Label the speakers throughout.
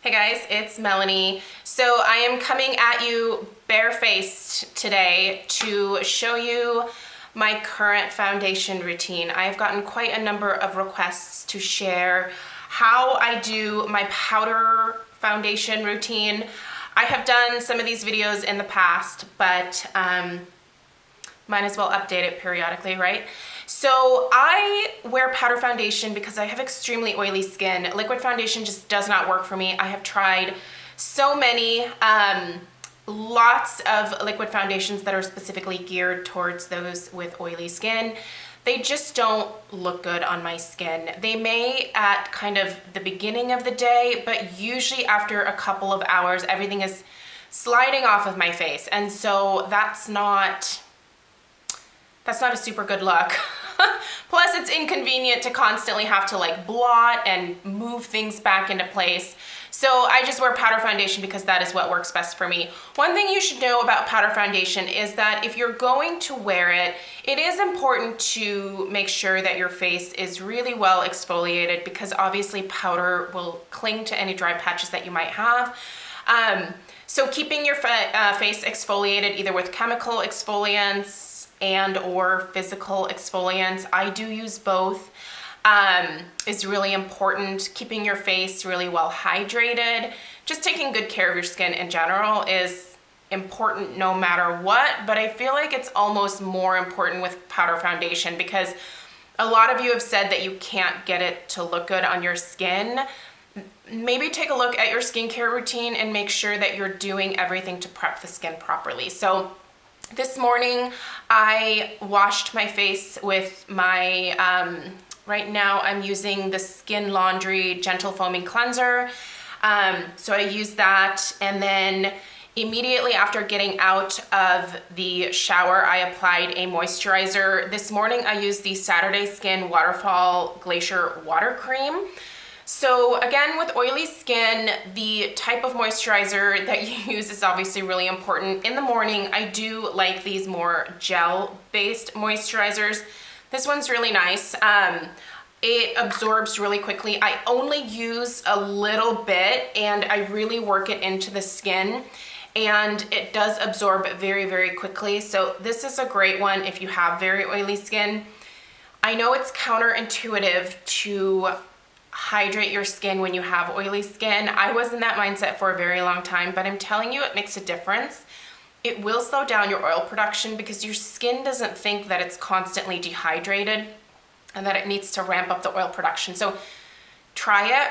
Speaker 1: Hey guys, it's Melanie. So I am coming at you barefaced today to show you my current foundation routine. I've gotten quite a number of requests to share how I do my powder foundation routine. I have done some of these videos in the past, but might as well update it periodically, right? So I wear powder foundation because I have extremely oily skin. Liquid foundation just does not work for me. I have tried so many, lots of liquid foundations that are specifically geared towards those with oily skin. They just don't look good on my skin. They may at kind of the beginning of the day, but usually after a couple of hours, everything is sliding off of my face. And so that's not a super good look. Plus it's inconvenient to constantly have to like blot and move things back into place. So I just wear powder foundation because that is what works best for me. One thing you should know about powder foundation is that if you're going to wear it, it is important to make sure that your face is really well exfoliated because obviously powder will cling to any dry patches that you might have. So keeping your face exfoliated either with chemical exfoliants and or physical exfoliants, I do use both, is really important. Keeping your face really well hydrated, just taking good care of your skin in general is important no matter what, but I feel like it's almost more important with powder foundation because a lot of you have said that you can't get it to look good on your skin. Maybe take a look at your skincare routine and make sure that you're doing everything to prep the skin properly. So this morning I washed my face with my, right now I'm using the Skin Laundry Gentle Foaming Cleanser. So I use that, and then immediately after getting out of the shower, I applied a moisturizer. This morning I used the Saturday Skin Waterfall Glacier Water Cream. So again, with oily skin, the type of moisturizer that you use is obviously really important. In the morning, I do like these more gel-based moisturizers. This one's really nice. It absorbs really quickly. I only use a little bit and I really work it into the skin, and it does absorb very, very quickly. So this is a great one if you have very oily skin. I know it's counterintuitive to hydrate your skin when you have oily skin. I was in that mindset for a very long time, but I'm telling you, it makes a difference. It will slow down your oil production because your skin doesn't think that it's constantly dehydrated and that it needs to ramp up the oil production. So try it.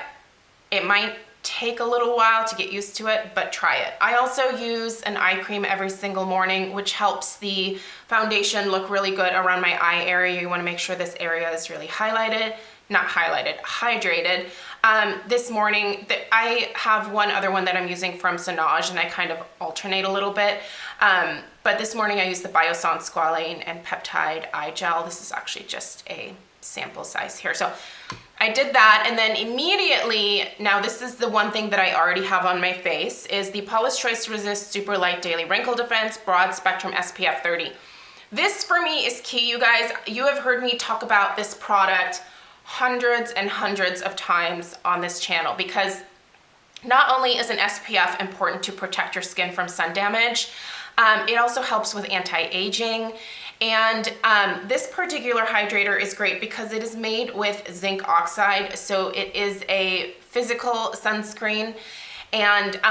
Speaker 1: It might take a little while to get used to it, but try it. I also use an eye cream every single morning, which helps the foundation look really good around my eye area. You want to make sure this area is really hydrated. This morning, I have one other one that I'm using from Sonage, and I kind of alternate a little bit. But this morning I used the Biossance Squalane and Peptide Eye Gel. This is actually just a sample size here. So I did that, and then immediately, now this is the one thing that I already have on my face, is the Paula's Choice Resist Super Light Daily Wrinkle Defense Broad Spectrum SPF 30. This for me is key, you guys. You have heard me talk about this product hundreds and hundreds of times on this channel because not only is an SPF important to protect your skin from sun damage, it also helps with anti-aging. And this particular hydrator is great because it is made with zinc oxide, so it is a physical sunscreen and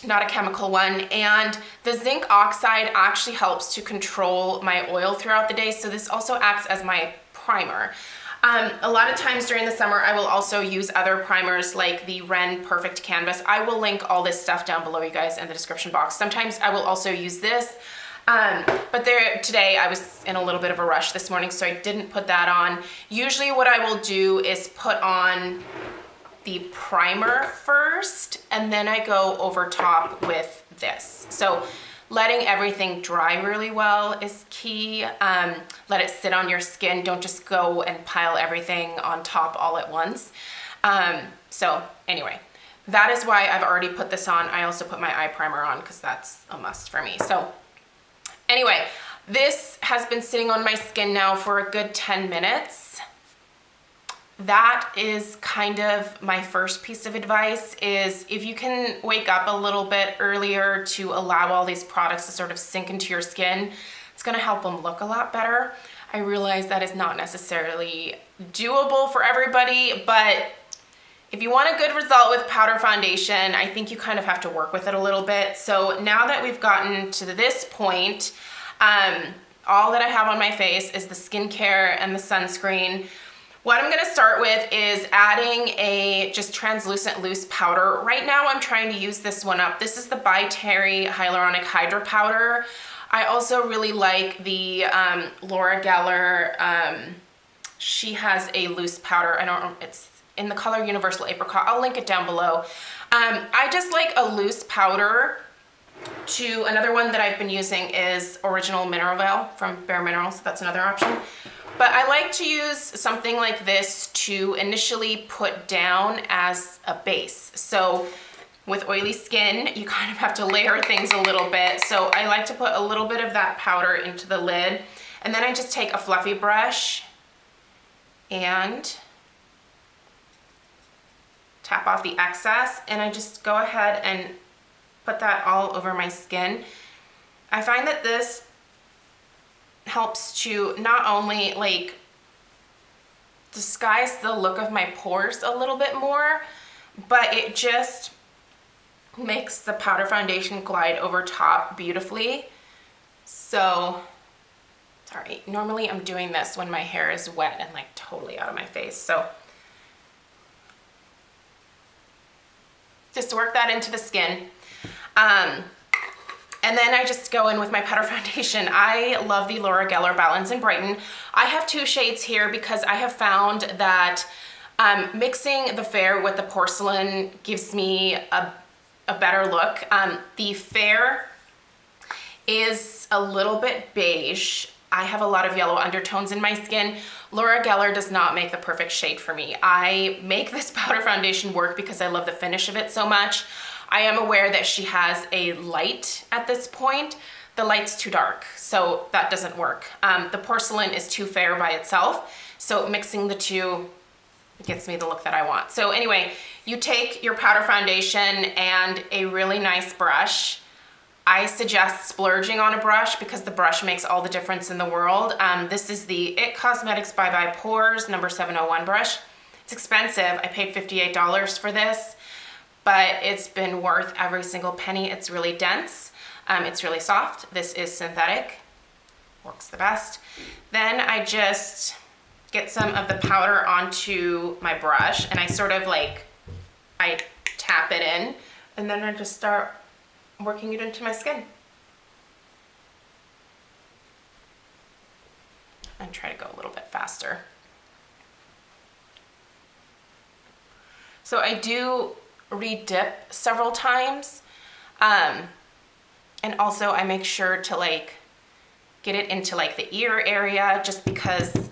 Speaker 1: not a chemical one. And the zinc oxide actually helps to control my oil throughout the day, so this also acts as my primer. A lot of times during the summer, I will also use other primers like the Ren Perfect Canvas. I will link all this stuff down below, you guys, in the description box. Sometimes I will also use this, but today I was in a little bit of a rush this morning, so I didn't put that on. Usually what I will do is put on the primer first, and then I go over top with this. So letting everything dry really well is key. Let it sit on your skin. Don't just go and pile everything on top all at once. So anyway, that is why I've already put this on. I also put my eye primer on because that's a must for me. So anyway, this has been sitting on my skin now for a good 10 minutes. that is kind of my first piece of advice, is if you can wake up a little bit earlier to allow all these products to sort of sink into your skin, it's gonna help them look a lot better. I realize that is not necessarily doable for everybody, but if you want a good result with powder foundation, I think you kind of have to work with it a little bit. So now that we've gotten to this point, all that I have on my face is the skincare and the sunscreen. What I'm gonna start with is adding a just translucent loose powder. Right now I'm trying to use this one up. This is the By Terry Hyaluronic Hydra Powder. I also really like the Laura Geller, she has a loose powder. I don't know, it's in the color Universal Apricot. I'll link it down below. I just like a loose powder. Another one that I've been using is Original Mineral Veil from Bare Minerals. That's another option. But I like to use something like this to initially put down as a base. So with oily skin, you kind of have to layer things a little bit. So I like to put a little bit of that powder into the lid. And then I just take a fluffy brush and tap off the excess. And I just go ahead and put that all over my skin. I find that this helps to not only like disguise the look of my pores a little bit more, but it just makes the powder foundation glide over top beautifully. So, sorry, normally I'm doing this when my hair is wet and like totally out of my face. So just work that into the skin. And then I just go in with my powder foundation. I love the Laura Geller Balance and Brighten. I have two shades here because I have found that mixing the fair with the porcelain gives me a better look. The fair is a little bit beige. I have a lot of yellow undertones in my skin. Laura Geller does not make the perfect shade for me. I make this powder foundation work because I love the finish of it so much. I am aware that she has a light at this point. The light's too dark, so that doesn't work. The porcelain is too fair by itself, so mixing the two gets me the look that I want. So anyway, you take your powder foundation and a really nice brush. I suggest splurging on a brush because the brush makes all the difference in the world. This is the IT Cosmetics Bye Bye Pores number 701 brush. It's expensive. I paid $58 for this, but it's been worth every single penny. It's really dense. It's really soft. This is synthetic. Works the best. Then I just get some of the powder onto my brush and I sort of like, I tap it in and then I just start working it into my skin. And try to go a little bit faster. So I do re-dip several times. And also I make sure to like get it into like the ear area just because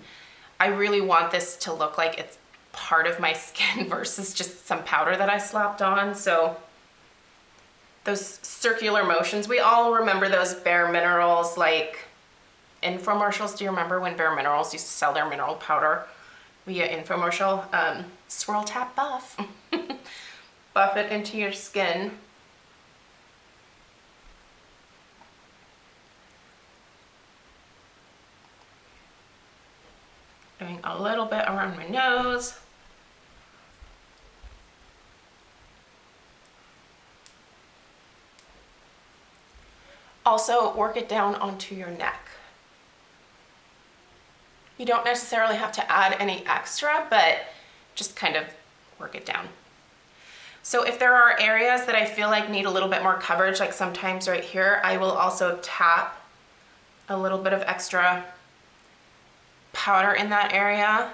Speaker 1: I really want this to look like it's part of my skin versus just some powder that I slapped on. So those circular motions, we all remember those Bare Minerals like infomercials. Do you remember when Bare Minerals used to sell their mineral powder via infomercial? Swirl, tap, buff. Buff it into your skin. Doing a little bit around my nose. Also, work it down onto your neck. You don't necessarily have to add any extra, but just kind of work it down. So if there are areas that I feel like need a little bit more coverage, like sometimes right here, I will also tap a little bit of extra powder in that area.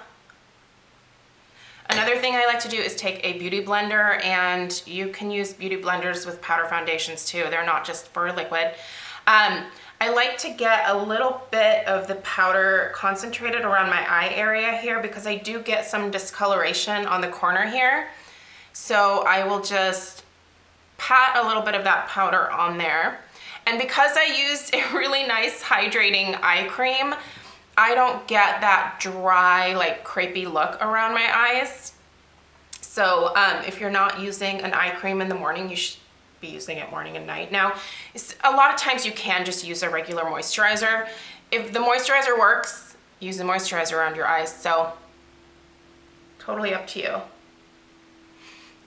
Speaker 1: Another thing I like to do is take a beauty blender, and you can use beauty blenders with powder foundations too. They're not just for liquid. I like to get a little bit of the powder concentrated around my eye area here because I do get some discoloration on the corner here. So I will just pat a little bit of that powder on there. And because I used a really nice hydrating eye cream, I don't get that dry, like crepey look around my eyes. So if you're not using an eye cream in the morning, you should be using it morning and night. Now, a lot of times you can just use a regular moisturizer. If the moisturizer works, use the moisturizer around your eyes. So totally up to you.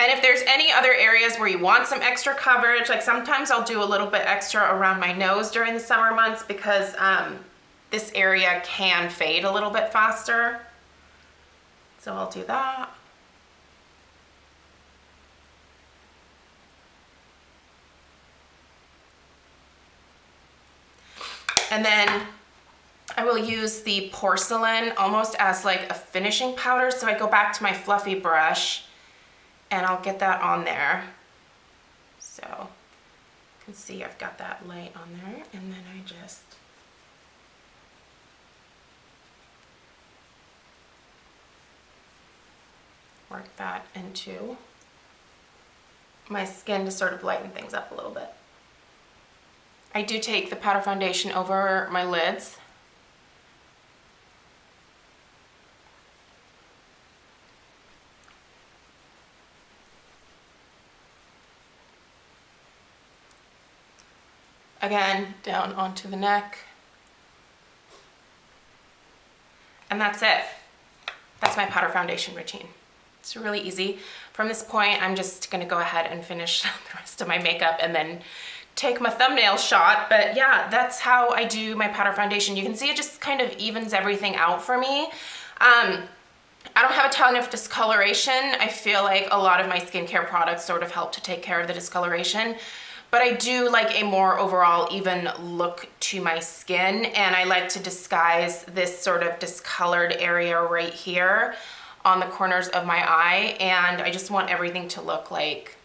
Speaker 1: And if there's any other areas where you want some extra coverage, like sometimes I'll do a little bit extra around my nose during the summer months because this area can fade a little bit faster. So I'll do that. And then I will use the porcelain almost as like a finishing powder. So I go back to my fluffy brush and I'll get that on there. So you can see I've got that light on there, and then I just work that into my skin to sort of lighten things up a little bit. I do take the powder foundation over my lids. Again, down onto the neck. And that's it. That's my powder foundation routine. It's really easy. From this point, I'm just gonna go ahead and finish the rest of my makeup and then take my thumbnail shot. But yeah, that's how I do my powder foundation. You can see it just kind of evens everything out for me. I don't have a ton of discoloration. I feel like a lot of my skincare products sort of help to take care of the discoloration. But I do like a more overall even look to my skin, and I like to disguise this sort of discolored area right here on the corners of my eye, and I just want everything to look like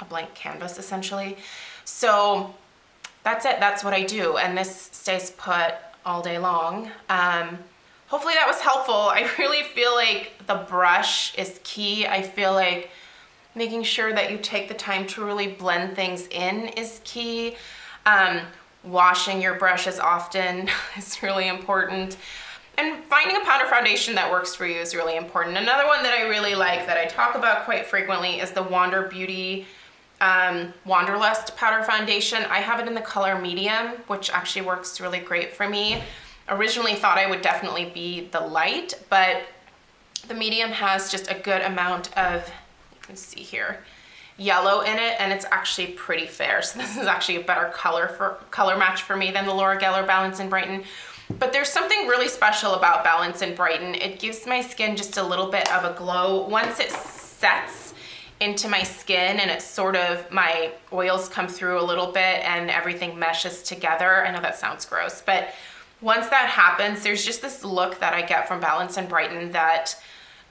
Speaker 1: a blank canvas essentially. So that's it, that's what I do, and this stays put all day long. Hopefully that was helpful. I really feel like the brush is key. I feel like making sure that you take the time to really blend things in is key. Washing your brushes often is really important. And finding a powder foundation that works for you is really important. Another one that I really like that I talk about quite frequently is the Wander Beauty Wanderlust powder foundation. I have it in the color medium, which actually works really great for me. Originally thought I would definitely be the light, but the medium has just a good amount of, you can see here, yellow in it, and it's actually pretty fair. So this is actually a better color match for me than the Laura Geller Balance and Brighten. But there's something really special about Balance and Brighten. It gives my skin just a little bit of a glow. Once it sets into my skin and it's sort of, my oils come through a little bit and everything meshes together. I know that sounds gross, but once that happens, there's just this look that I get from Balance and Brighten that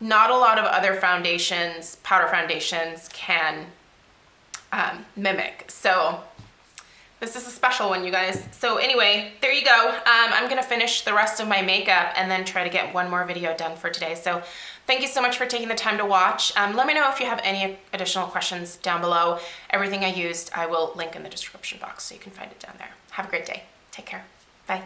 Speaker 1: not a lot of other foundations, powder foundations, can mimic. So this is a special one, you guys. So anyway, there you go. I'm gonna finish the rest of my makeup and then try to get one more video done for today. So thank you so much for taking the time to watch. Let me know if you have any additional questions down below. Everything I used, I will link in the description box so you can find it down there. Have a great day. Take care. Bye.